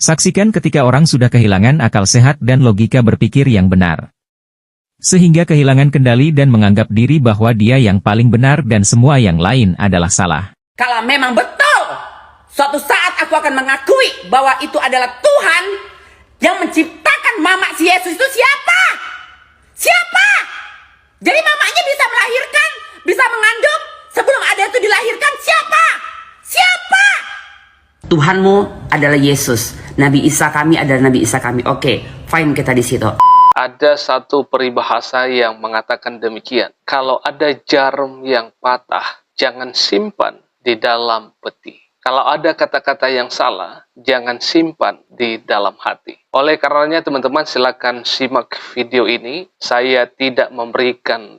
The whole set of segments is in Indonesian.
Saksikan ketika orang sudah kehilangan akal sehat dan logika berpikir yang benar. Sehingga kehilangan kendali dan menganggap diri bahwa dia yang paling benar dan semua yang lain adalah salah. Kalau memang betul, suatu saat aku akan mengakui bahwa itu adalah Tuhan yang menciptakan mama si Yesus itu siapa? Siapa? Jadi mamanya bisa melahirkan, bisa mengandung sebelum ada itu dilahirkan siapa? Siapa? Tuhanmu adalah Yesus. Nabi Isa kami adalah Nabi Isa kami. Oke, fine kita di situ. Ada satu peribahasa yang mengatakan demikian. Kalau ada jarum yang patah, jangan simpan di dalam peti. Kalau ada kata-kata yang salah, jangan simpan di dalam hati. Oleh karenanya teman-teman silakan simak video ini. Saya tidak memberikan,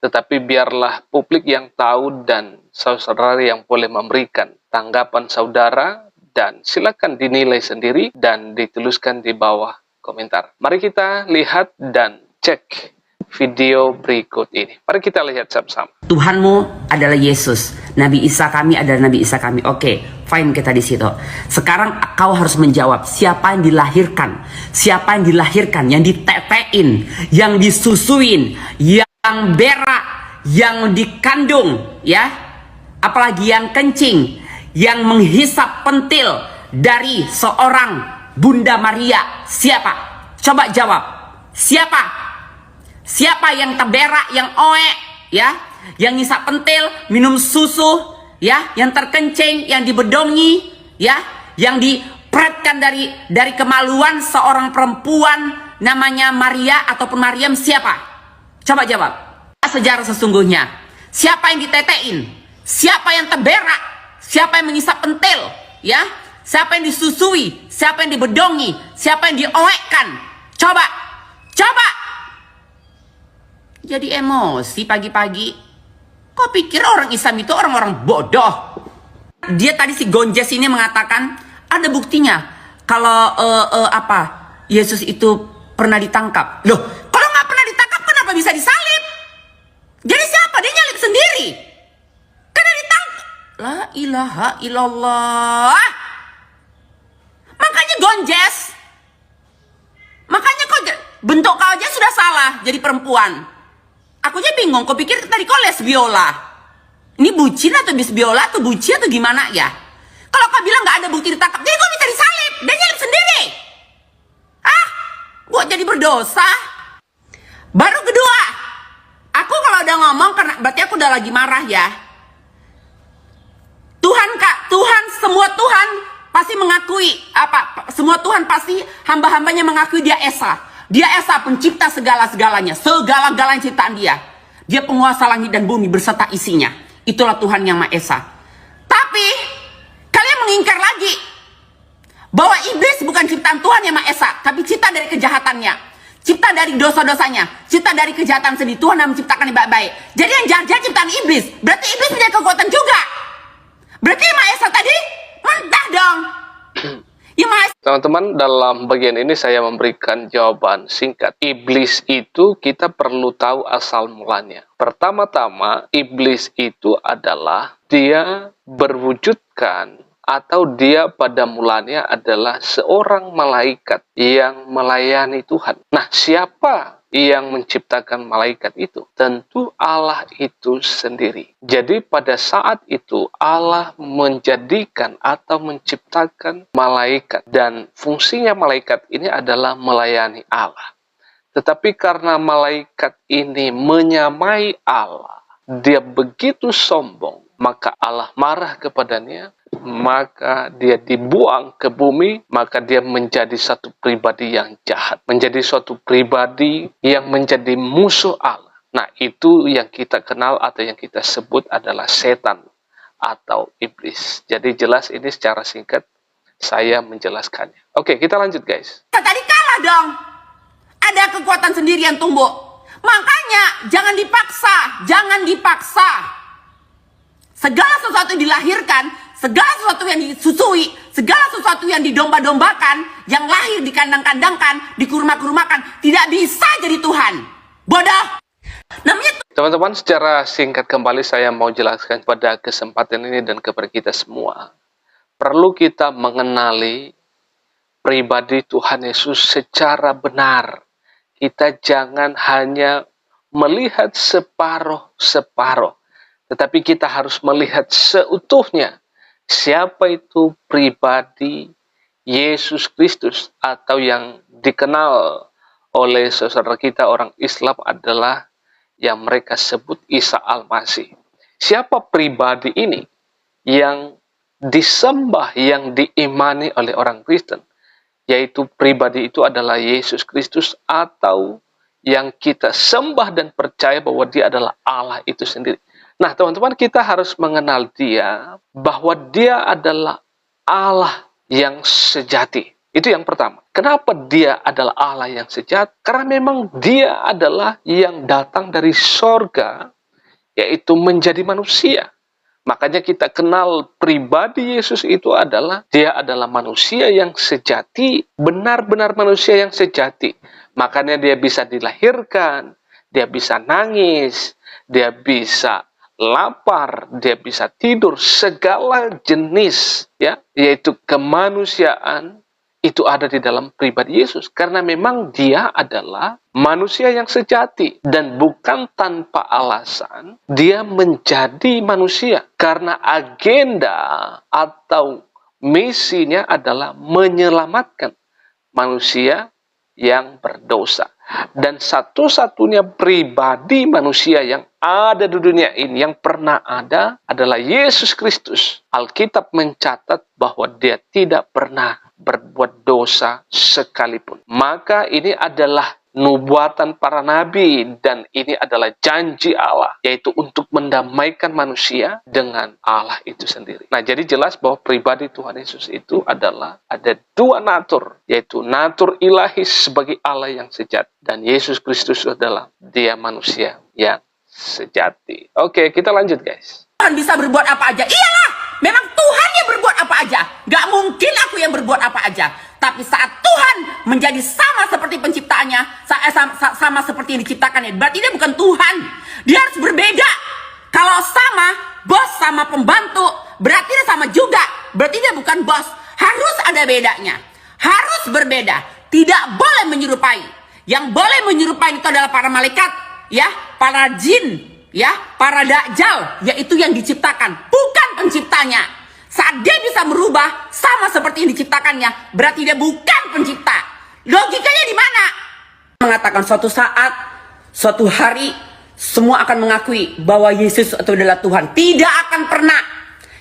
tetapi biarlah publik yang tahu dan saudara yang boleh memberikan tanggapan saudara, dan silakan dinilai sendiri dan dituliskan di bawah komentar. Mari kita lihat dan cek video berikut ini. Mari kita lihat sama-sama. Tuhanmu adalah Yesus. Nabi Isa kami adalah Nabi Isa kami. Oke, fine kita di situ. Sekarang kau harus menjawab siapa yang dilahirkan. Siapa yang dilahirkan, yang ditetein, yang disusuin, yang berak, yang dikandung, ya. Apalagi yang kencing, yang menghisap pentil dari seorang Bunda Maria. Siapa? Coba jawab. Siapa? Siapa yang terberak, yang oek, ya, yang ngisap pentil, minum susu, ya, yang terkencing, yang dibedongi, ya, yang dipretkan dari kemaluan seorang perempuan namanya Maria ataupun Mariam. Siapa? Coba jawab. Sejarah sesungguhnya. Siapa yang ditetein? Siapa yang terberak? Siapa yang mengisap pentil? Ya, siapa yang disusui? Siapa yang dibedongi? Siapa yang dioekkan? Coba, coba. Jadi emosi pagi-pagi. Kok pikir orang Islam itu orang-orang bodoh? Dia tadi si Gonjes ini mengatakan ada buktinya kalau Yesus itu pernah ditangkap. Loh, kalau nggak pernah ditangkap kenapa bisa disalib? Jadi siapa? Dia nyalib sendiri. Karena ditangkap. La ilaha illallah. Makanya Gonjes. Makanya kau bentuk kau aja sudah salah jadi perempuan. Aku aja bingung, kau pikir tadi kau les biola. Ini bucin atau bis biola atau bucin atau gimana ya? Kalau kau bilang nggak ada bukti ditangkap, jadi kau bisa disalib. Dia nyalib sendiri. Ah, buat jadi berdosa. Baru kedua, aku kalau udah ngomong karena berarti aku udah lagi marah ya. Tuhan semua Tuhan pasti mengakui semua Tuhan pasti hamba-hambanya mengakui dia Esa. Dia Esa pencipta segala-segalanya, segala-galanya ciptaan dia. Dia penguasa langit dan bumi berserta isinya. Itulah Tuhan yang Maha Esa. Tapi kalian mengingkar lagi bahwa iblis bukan ciptaan Tuhan yang Maha Esa, tapi cipta dari kejahatannya, cipta dari dosa-dosanya, cipta dari kejahatan sendiri. Tuhan yang menciptakan yang baik-baik. Jadi yang jahat-jahat ciptaan iblis. Berarti iblis punya kekuatan juga. Berarti Maha Esa tadi mentah dong. Teman-teman, dalam bagian ini saya memberikan jawaban singkat. Iblis itu kita perlu tahu asal mulanya. Pertama-tama, iblis itu adalah dia berwujudkan atau dia pada mulanya adalah seorang malaikat yang melayani Tuhan. Nah, siapa yang menciptakan malaikat itu? Tentu Allah itu sendiri. Jadi pada saat itu Allah menjadikan atau menciptakan malaikat, dan fungsinya malaikat ini adalah melayani Allah. Tetapi karena malaikat ini menyamai Allah, dia begitu sombong, maka Allah marah kepadanya, maka dia dibuang ke bumi, maka dia menjadi satu pribadi yang jahat, menjadi suatu pribadi yang menjadi musuh Allah. Nah, itu yang kita kenal atau yang kita sebut adalah setan atau iblis. Jadi jelas ini secara singkat saya menjelaskannya. Oke, kita lanjut guys. Tadi kalah dong. Ada kekuatan sendiri yang tumbuh. Makanya jangan dipaksa, jangan dipaksa. Segala sesuatu yang dilahirkan, segala sesuatu yang disusui, segala sesuatu yang didomba-dombakan, yang lahir dikandang-kandangkan, dikurma-kurmakan, tidak bisa jadi Tuhan. Bodoh. Namanya Teman-teman, secara singkat kembali saya mau jelaskan pada kesempatan ini dan kepada kita semua. Perlu kita mengenali pribadi Tuhan Yesus secara benar. Kita jangan hanya melihat separuh-separuh, tetapi kita harus melihat seutuhnya. Siapa itu pribadi Yesus Kristus, atau yang dikenal oleh saudara kita orang Islam adalah yang mereka sebut Isa Al-Masih. Siapa pribadi ini yang disembah, yang diimani oleh orang Kristen? Yaitu pribadi itu adalah Yesus Kristus, atau yang kita sembah dan percaya bahwa dia adalah Allah itu sendiri. Nah, teman-teman, kita harus mengenal dia, bahwa dia adalah Allah yang sejati. Itu yang pertama. Kenapa dia adalah Allah yang sejati? Karena memang dia adalah yang datang dari sorga, yaitu menjadi manusia. Makanya kita kenal pribadi Yesus itu adalah, dia adalah manusia yang sejati, benar-benar manusia yang sejati. Makanya dia bisa dilahirkan, dia bisa nangis, dia bisa lapar, dia bisa tidur, segala jenis ya, yaitu kemanusiaan itu ada di dalam pribadi Yesus, karena memang dia adalah manusia yang sejati, dan bukan tanpa alasan dia menjadi manusia, karena agenda atau misinya adalah menyelamatkan manusia yang berdosa. Dan satu-satunya pribadi manusia yang ada di dunia ini, yang pernah ada, adalah Yesus Kristus. Alkitab mencatat bahwa dia tidak pernah berbuat dosa sekalipun. Maka ini adalah nubuatan para nabi, dan ini adalah janji Allah, yaitu untuk mendamaikan manusia dengan Allah itu sendiri. Nah, jadi jelas bahwa pribadi Tuhan Yesus itu adalah ada dua natur, yaitu natur ilahi sebagai Allah yang sejati, dan Yesus Kristus adalah dia manusia yang sejati. Oke, kita lanjut guys. Tuhan bisa berbuat apa aja. Iyalah, memang Tuhan yang berbuat apa aja. Gak mungkin aku yang berbuat apa aja. Tapi saat Tuhan menjadi sama seperti penciptaannya, sama seperti yang diciptakannya, berarti dia bukan Tuhan. Dia harus berbeda. Kalau sama, bos sama pembantu, berarti dia sama juga. Berarti dia bukan bos. Harus ada bedanya. Harus berbeda. Tidak boleh menyerupai. Yang boleh menyerupai itu adalah para malaikat, ya, para jin, ya, para dajjal, yaitu yang diciptakan, bukan penciptanya. Saat dia bisa merubah sama seperti yang diciptakannya, berarti dia bukan pencipta. Logikanya di mana? Mengatakan suatu saat, suatu hari, semua akan mengakui bahwa Yesus itu adalah Tuhan. Tidak akan pernah.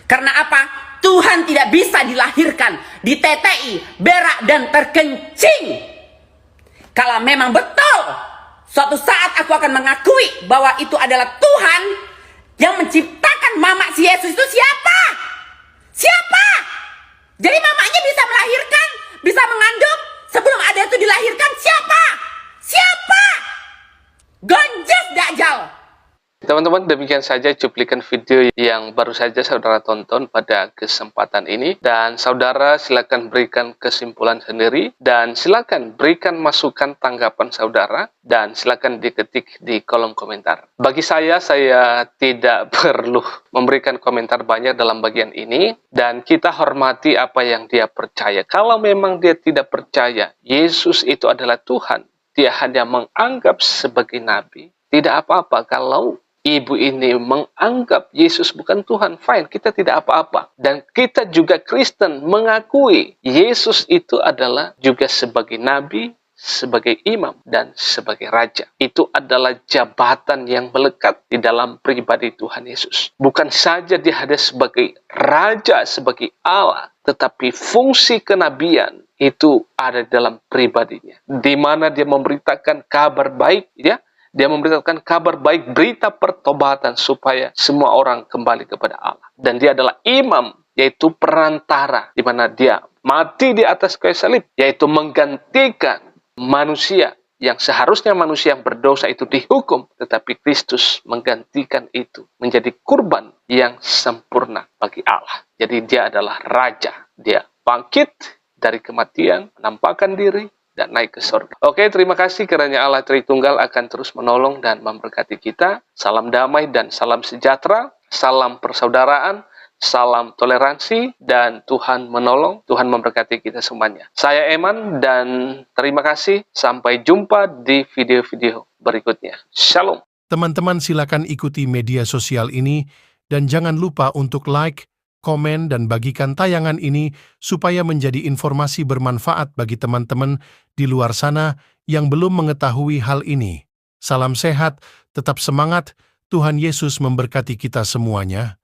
Karena apa? Tuhan tidak bisa dilahirkan, ditetei, berak, dan terkencing. Kalau memang betul, suatu saat aku akan mengakui bahwa itu adalah Tuhan yang menciptakan mama si Yesus itu siapa? Siapa? Jadi mamanya bisa melahirkan, bisa mengandung sebelum ada itu dilahirkan siapa? Siapa? Gonjes Dajjal. Teman-teman, demikian saja cuplikan video yang baru saja saudara tonton pada kesempatan ini. Dan saudara silakan berikan kesimpulan sendiri. Dan silakan berikan masukan tanggapan saudara. Dan silakan diketik di kolom komentar. Bagi saya tidak perlu memberikan komentar banyak dalam bagian ini. Dan kita hormati apa yang dia percaya. Kalau memang dia tidak percaya Yesus itu adalah Tuhan, dia hanya menganggap sebagai nabi, tidak apa-apa. Kalau ibu ini menganggap Yesus bukan Tuhan, fine, kita tidak apa-apa. Dan kita juga Kristen mengakui Yesus itu adalah juga sebagai nabi, sebagai imam, dan sebagai raja. Itu adalah jabatan yang melekat di dalam pribadi Tuhan Yesus. Bukan saja dia ada sebagai raja, sebagai Allah, tetapi fungsi kenabian itu ada dalam pribadinya. Di mana dia memberitakan kabar baik, ya. Dia memberitakan kabar baik, berita pertobatan supaya semua orang kembali kepada Allah. Dan dia adalah imam, yaitu perantara, di mana dia mati di atas kayu salib, yaitu menggantikan manusia yang seharusnya manusia yang berdosa itu dihukum, tetapi Kristus menggantikan itu menjadi kurban yang sempurna bagi Allah. Jadi dia adalah raja. Dia bangkit dari kematian, menampakkan diri, dan naik ke surga. Oke, terima kasih kiranya Allah Tritunggal akan terus menolong dan memberkati kita. Salam damai dan salam sejahtera, salam persaudaraan, Salam toleransi dan Tuhan menolong. Tuhan memberkati kita semuanya. Saya Eman dan terima kasih. Sampai jumpa di video-video berikutnya. Shalom. Teman-teman silakan ikuti media sosial ini dan jangan lupa untuk like, komen, dan bagikan tayangan ini supaya menjadi informasi bermanfaat bagi teman-teman di luar sana yang belum mengetahui hal ini. Salam sehat, tetap semangat, Tuhan Yesus memberkati kita semuanya.